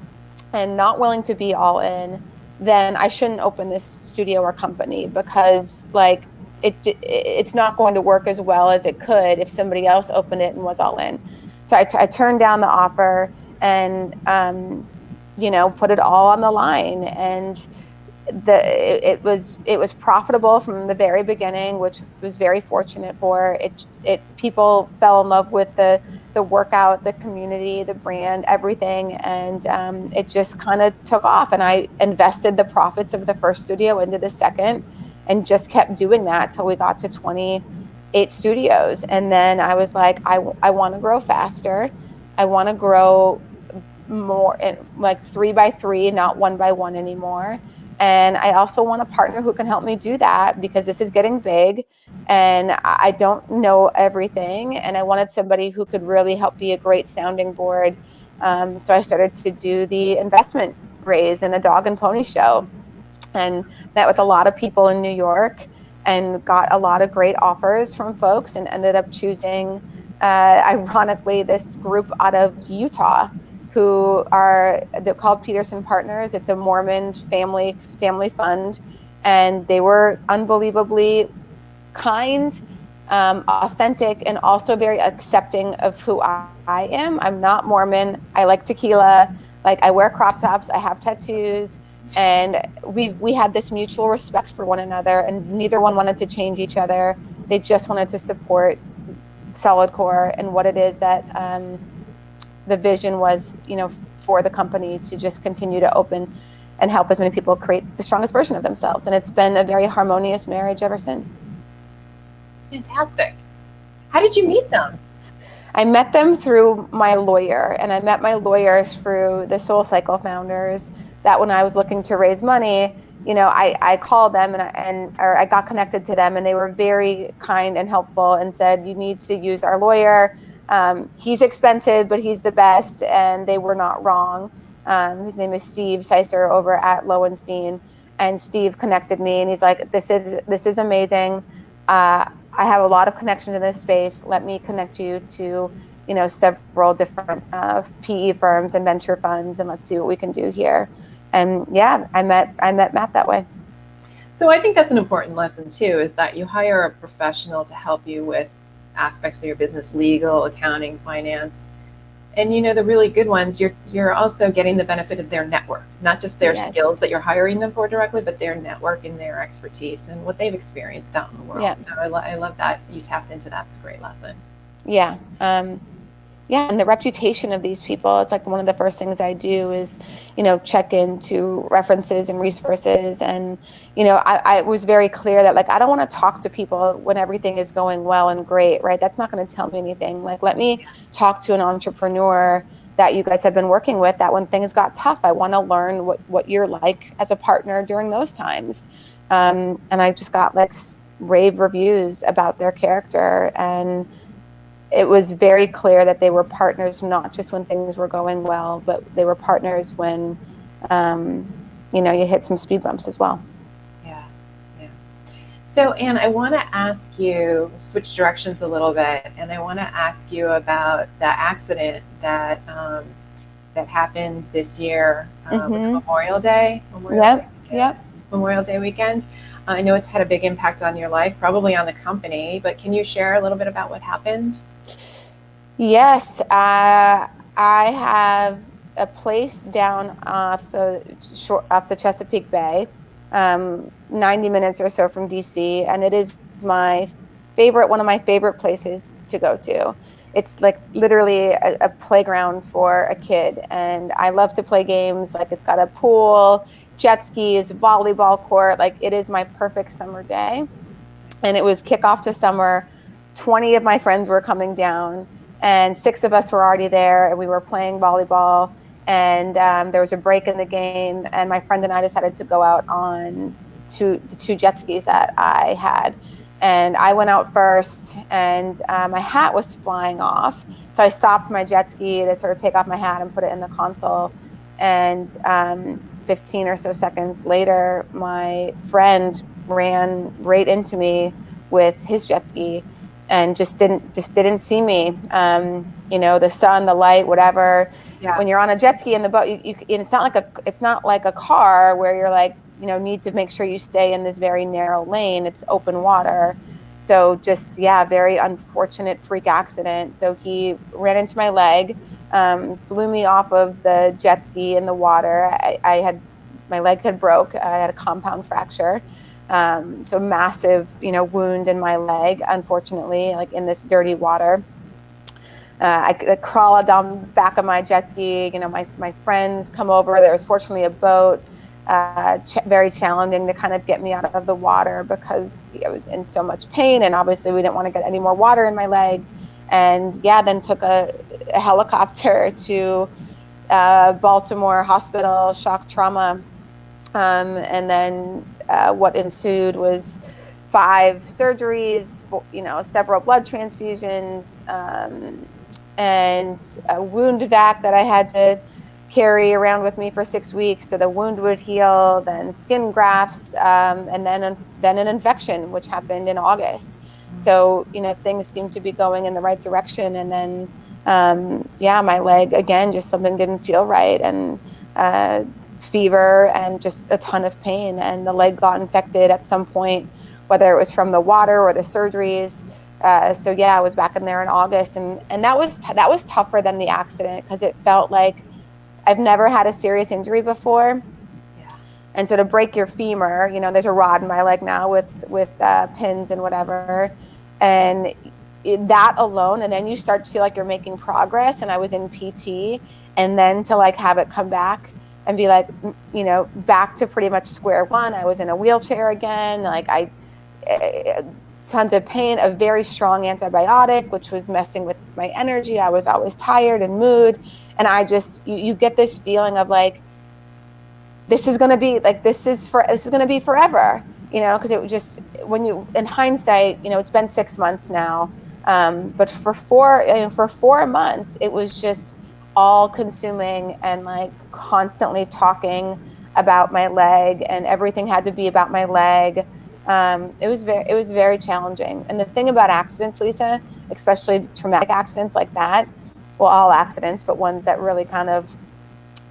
and not willing to be all in, then I shouldn't open this studio or company, because like it's not going to work as well as it could if somebody else opened it and was all in. So I turned down the offer and put it all on the line. And it was profitable from the very beginning, which was very fortunate for it. People fell in love with the workout, the community, the brand, everything, and it just kind of took off. And I invested the profits of the first studio into the second, and just kept doing that till we got to 28 studios. And then I was like, I want to grow faster. I want to grow more, and like 3 by 3, not 1 by 1 anymore. And I also want a partner who can help me do that, because this is getting big and I don't know everything. And I wanted somebody who could really help be a great sounding board. So I started to do the investment raise and the dog and pony show, and met with a lot of people in New York and got a lot of great offers from folks, and ended up choosing, ironically, this group out of Utah they're called Peterson Partners. It's a Mormon family fund, and they were unbelievably kind, authentic, and also very accepting of who I am. I'm not Mormon. I like tequila. Like, I wear crop tops. I have tattoos. And we had this mutual respect for one another, and neither one wanted to change each other. They just wanted to support solidcore and what it is that the vision was, for the company to just continue to open and help as many people create the strongest version of themselves. And it's been a very harmonious marriage ever since.
Fantastic. How did you meet them?
I met them through my lawyer, and I met my lawyer through the Soul Cycle founders. That when I was looking to raise money, I called them or I got connected to them, and they were very kind and helpful and said, you need to use our lawyer. He's expensive, but he's the best. And they were not wrong. His name is Steve Seiser over at Lowenstein. And Steve connected me, and he's like, this is amazing. I have a lot of connections in this space. Let me connect you to, several different PE firms and venture funds, and let's see what we can do here. And yeah, I met Matt that way.
So I think that's an important lesson too, is that you hire a professional to help you with aspects of your business, legal, accounting, finance. And the really good ones, you're also getting the benefit of their network, not just their skills that you're hiring them for directly, but their network and their expertise and what they've experienced out in the world. Yeah. So I love that you tapped into that. It's a great lesson.
Yeah. Yeah, and the reputation of these people, it's like one of the first things I do is, check into references and resources. And, I was very clear that, like, I don't want to talk to people when everything is going well and great, right? That's not going to tell me anything. Like, let me talk to an entrepreneur that you guys have been working with, that when things got tough, I want to learn what you're like as a partner during those times. And I just got like rave reviews about their character, and it was very clear that they were partners, not just when things were going well, but they were partners when, you hit some speed bumps as well.
Yeah. So, Anne, I want to ask you, switch directions a little bit, and I want to ask you about the accident that happened this year. Was it
Mm-hmm.
Memorial Day? Memorial Day
Yep.
weekend?
Yep.
Memorial Day weekend. I know it's had a big impact on your life, probably on the company, but can you share a little bit about what happened?
Yes. I have a place down off the Chesapeake Bay, 90 minutes or so from DC, and it is one of my favorite places to go to. It's like literally a playground for a kid, and I love to play games. Like it's got a pool, jet skis, volleyball court. Like it is my perfect summer day. And it was kickoff to summer. 20 of my friends were coming down, and six of us were already there, and we were playing volleyball. And there was a break in the game, and my friend and I decided to go out on the two jet skis that I had. And I went out first, and my hat was flying off. So I stopped my jet ski to sort of take off my hat and put it in the console. And 15 or so seconds later, my friend ran right into me with his jet ski and just didn't see me. The sun, the light, whatever.
Yeah.
When you're on a jet ski in the boat, and it's not like a car where you're like, need to make sure you stay in this very narrow lane. It's open water. So just, yeah, very unfortunate freak accident. So he ran into my leg, flew me off of the jet ski in the water. My leg had broke. I had a compound fracture. So massive, wound in my leg, unfortunately, like in this dirty water. I crawl down the back of my jet ski. My friends come over. There was fortunately a boat. Very challenging to kind of get me out of the water because I was in so much pain, and obviously we didn't want to get any more water in my leg. And yeah, then took a helicopter to Baltimore Hospital, shock trauma. And then what ensued was 5 surgeries, several blood transfusions, and a wound vac that I had to carry around with me for 6 weeks. So the wound would heal, then skin grafts, and then an infection, which happened in August. So, things seemed to be going in the right direction. And then, yeah, my leg, again, just something didn't feel right. And fever and just a ton of pain. And the leg got infected at some point, whether it was from the water or the surgeries. So yeah, I was back in there in August, and that was tougher than the accident because it felt like I've never had a serious injury before.
Yeah.
And so to break your femur, there's a rod in my leg now with pins and whatever, and that alone, and then you start to feel like you're making progress. And I was in PT, and then to like have it come back and be like, back to pretty much square one. I was in a wheelchair again. Like tons of pain, a very strong antibiotic, which was messing with my energy. I was always tired and mood. And you get this feeling of like, this is going to be like, this is going to be forever, because it was just, in hindsight, it's been 6 months now. But for 4 months, it was just all consuming and like constantly talking about my leg, and everything had to be about my leg. It was very challenging. And the thing about accidents, Lisa, especially traumatic accidents like that, well, all accidents, but ones that really kind of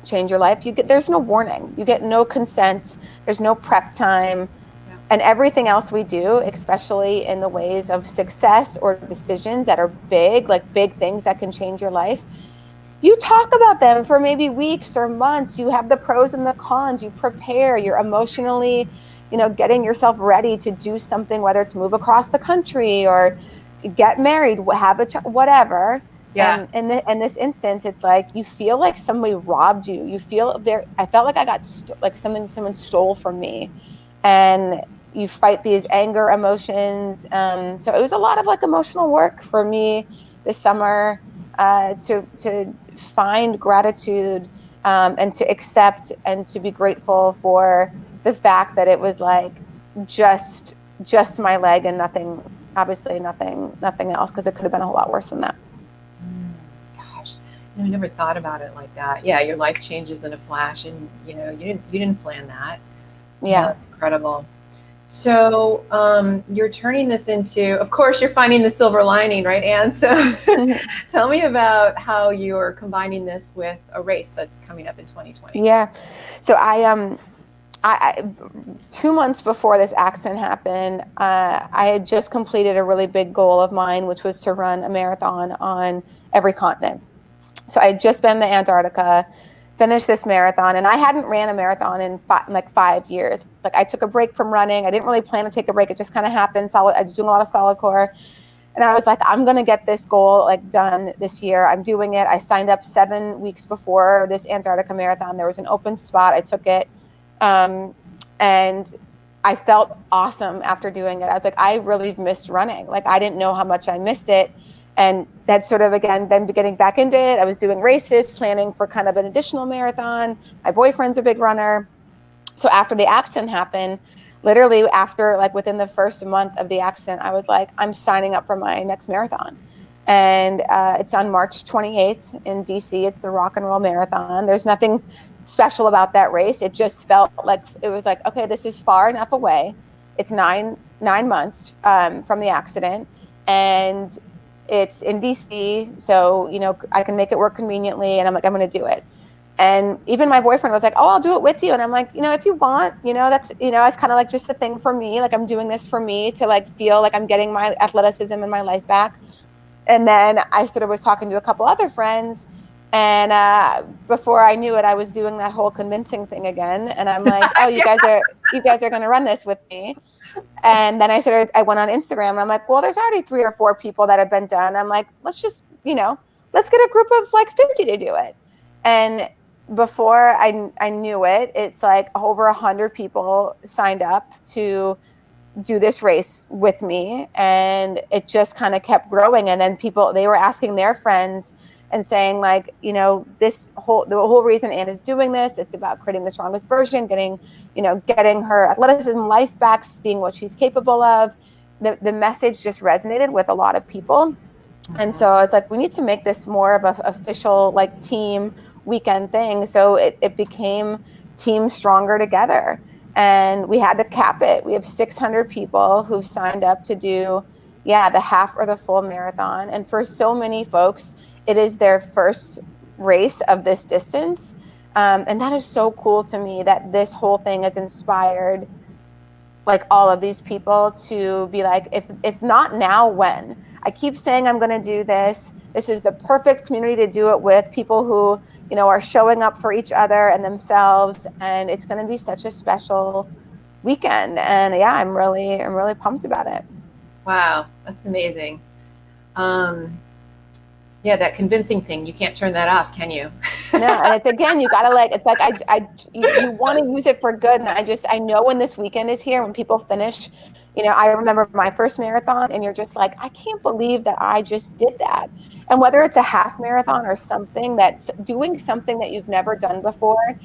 change your life, there's no warning. You get no consent. There's no prep time.
Yeah.
And everything else we do, especially in the ways of success or decisions that are big, like big things that can change your life, you talk about them for maybe weeks or months. You have the pros and the cons. You prepare. You're emotionally, getting yourself ready to do something, whether it's move across the country or get married, have a child, whatever.
Yeah.
And in this instance, it's like you feel like somebody robbed you. I felt like I got like someone stole from me, and you fight these anger emotions. So it was a lot of like emotional work for me this summer, to find gratitude, and to accept and to be grateful for the fact that it was like just my leg and nothing, obviously nothing else, because it could have been a whole lot worse than that.
Gosh, I never thought about it like that. Yeah, your life changes in a flash, and you didn't plan that.
Yeah.
Incredible. So you're turning this into, of course, you're finding the silver lining, right, Anne? So tell me about how you're combining this with a race that's coming up in 2020.
Yeah. So I 2 months before this accident happened, I had just completed a really big goal of mine, which was to run a marathon on every continent. So I had just been to Antarctica, finished this marathon, and I hadn't ran a marathon in like 5 years. Like I took a break from running. I didn't really plan to take a break. It just kind of happened. I was doing a lot of solidcore. And I was like, I'm going to get this goal like done this year. I'm doing it. I signed up 7 weeks before this Antarctica marathon. There was an open spot. I took it. And I felt awesome after doing it. I was like, I really missed running. Like I didn't know how much I missed it. And that's sort of, again, then getting back into it. I was doing races, planning for kind of an additional marathon. My boyfriend's a big runner. So after the accident happened, literally after like within the first month of the accident, I was like, I'm signing up for my next marathon. And it's on March 28th in DC. It's the Rock and Roll Marathon. There's nothing special about that race. It just felt like, it was like, okay, this is far enough away. It's nine months from the accident. And it's in DC. So, I can make it work conveniently. And I'm like, I'm going to do it. And even my boyfriend was like, oh, I'll do it with you. And I'm like, if you want, that's, it's kind of like just a thing for me. Like I'm doing this for me to like feel like I'm getting my athleticism and my life back. And then I sort of was talking to a couple other friends. And before I knew it, I was doing that whole convincing thing again. And I'm like, oh, you guys are going to run this with me. And then I went on Instagram and I'm like, well, there's already 3 or 4 people that have been done. I'm like, let's just, let's get a group of like 50 to do it. And before I knew it, it's like over 100 people signed up to do this race with me. And it just kind of kept growing. And then they were asking their friends and saying like, the whole reason Anne is doing this, it's about creating the strongest version, getting her athleticism life back, seeing what she's capable of. The message just resonated with a lot of people. And so it's like, we need to make this more of an official like team weekend thing. So it became Team Stronger Together. And we had to cap it. We have 600 people who've signed up to do, the half or the full marathon. And for so many folks, it is their first race of this distance. And that is so cool to me that this whole thing has inspired like all of these people to be like, if not now, when? I keep saying I'm going to do this. This is the perfect community to do it with, people who, are showing up for each other and themselves. And it's going to be such a special weekend. And I'm really pumped about it.
Wow, that's amazing. That convincing thing, you can't turn that off, can you?
No, and it's, again, you gotta you want to use it for good. And I know when this weekend is here, when people finish, I remember my first marathon and you're just like, I can't believe that I just did that. And whether it's a half marathon or something, that's doing something that you've never done before,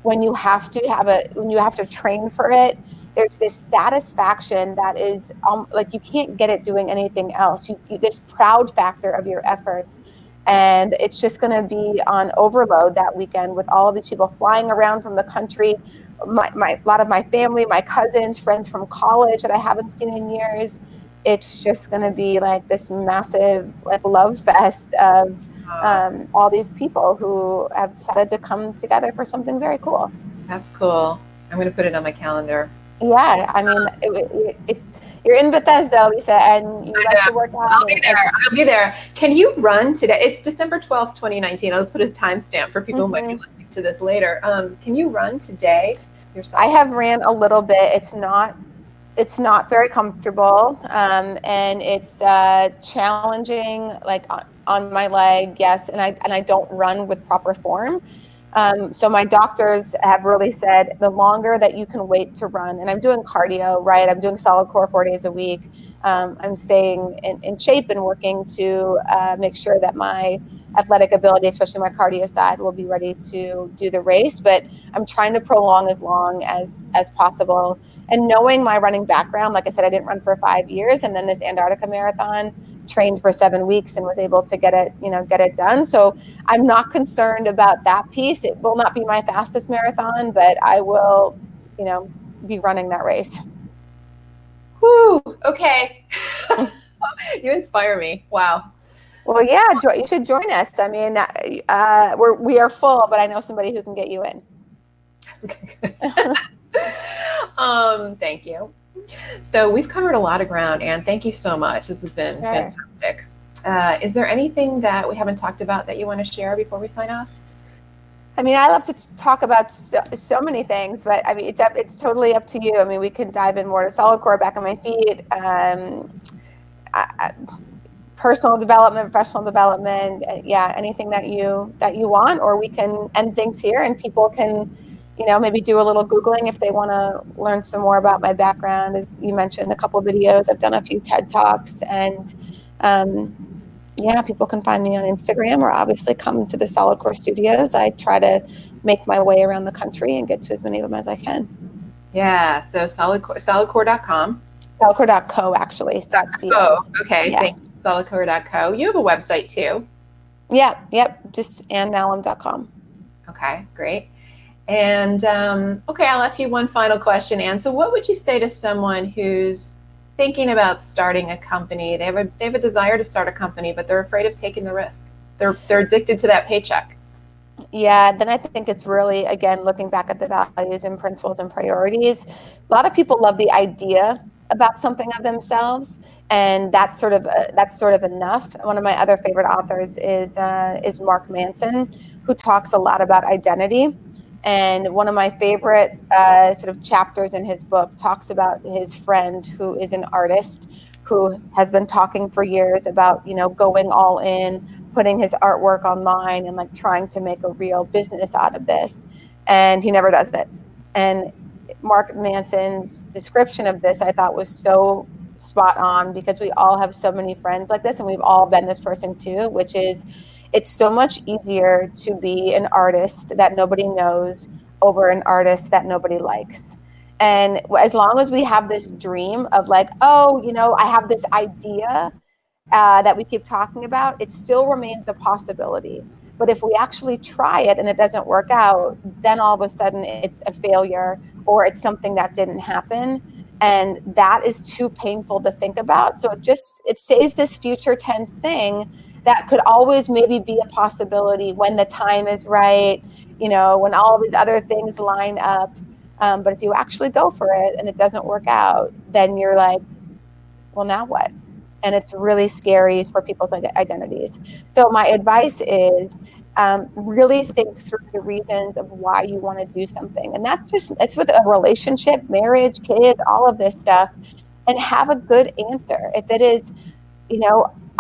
when you have to train for it, there's this satisfaction that is like you can't get it doing anything else. This proud factor of your efforts. And it's just going to be on overload that weekend with all of these people flying around from the country. A lot of my family, my cousins, friends from college that I haven't seen in years. It's just going to be like this massive like love fest of all these people who have decided to come together for something very cool.
That's cool. I'm going to put it on my calendar.
Yeah, I mean, if you're in Bethesda, Lisa, and you like to work out,
I'll be there. Can you run today? It's December 12th, 2019. I'll just put a timestamp for people who might be listening to this later. Can you run today yourself?
I have ran a little bit. It's not very comfortable, and it's challenging, like on my leg. Yes, and I don't run with proper form. So my doctors have really said the longer that you can wait to run, and I'm doing cardio, right? I'm doing solidcore 4 days a week. I'm staying in shape and working to make sure that my athletic ability, especially my cardio side, will be ready to do the race. But I'm trying to prolong as long as possible. And knowing my running background, like I said, I didn't run for 5 years, and then this Antarctica marathon, trained for 7 weeks and was able to get it done. So I'm not concerned about that piece. It will not be my fastest marathon, but I will, be running that race.
Whew, okay. You inspire me. Wow.
Well, yeah, you should join us. I mean, we are full, but I know somebody who can get you in.
Thank you. So we've covered a lot of ground, Anne. Thank you so much. This has been
Sure.
fantastic. Is there anything that we haven't talked about that you want to share before we sign off?
I mean, I love to talk about so many things, but I mean, it's totally up to you. I mean, we can dive in more to solidcore, back on my feet, personal development, professional development, yeah, anything that you want, or we can end things here and people can, maybe do a little Googling if they want to learn some more about my background. As you mentioned, a couple of videos, I've done a few TED Talks, and yeah, people can find me on Instagram or obviously come to the solidcore studios. I try to make my way around the country and get to as many of them as I can.
Yeah, so solidcore.com.
Solidcore.co, actually. .co.
Oh, okay.
Yeah.
Thank you. Solidcore.co. You have a website too.
Yeah, yep. Just annmahlum.com.
Okay, great. And okay, I'll ask you one final question, Anne. So what would you say to someone who's thinking about starting a company? They have a desire to start a company, but they're afraid of taking the risk. They're addicted to that paycheck.
Yeah, then I think it's really, again, looking back at the values and principles and priorities. A lot of people love the idea about something of themselves, and that's sort of enough. One of my other favorite authors is Mark Manson, who talks a lot about identity. And one of my favorite sort of chapters in his book talks about his friend who is an artist who has been talking for years about, going all in, putting his artwork online and like trying to make a real business out of this. And he never does it. And Mark Manson's description of this, I thought, was so spot on, because we all have so many friends like this, and we've all been this person too, which is, it's so much easier to be an artist that nobody knows over an artist that nobody likes. And as long as we have this dream of like, oh, I have this idea that we keep talking about, it still remains the possibility. But if we actually try it and it doesn't work out, then all of a sudden it's a failure, or it's something that didn't happen. And that is too painful to think about. So it says this future tense thing that could always maybe be a possibility when the time is right, when all of these other things line up. But if you actually go for it and it doesn't work out, then you're like, well, now what? And it's really scary for people's identities. So my advice is really think through the reasons of why you want to do something. And it's with a relationship, marriage, kids, all of this stuff, and have a good answer. If it is,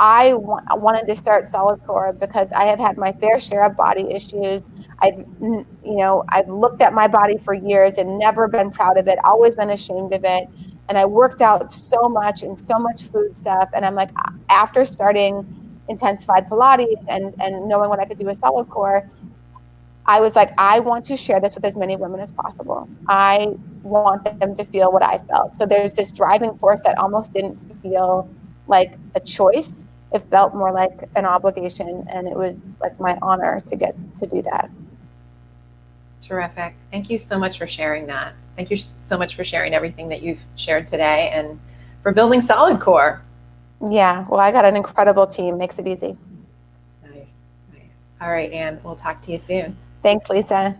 I wanted to start solidcore because I have had my fair share of body issues. I've looked at my body for years and never been proud of it, always been ashamed of it. And I worked out so much and so much food stuff. And I'm like, after starting intensified Pilates and knowing what I could do with solidcore, I was like, I want to share this with as many women as possible. I want them to feel what I felt. So there's this driving force that almost didn't feel like a choice. It felt more like an obligation. And it was like my honor to get to do that.
Terrific. Thank you so much for sharing that. Thank you so much for sharing everything that you've shared today and for building solidcore.
Yeah, well, I got an incredible team. Makes it easy.
Nice, nice. All right, Anne, we'll talk to you soon.
Thanks, Lisa.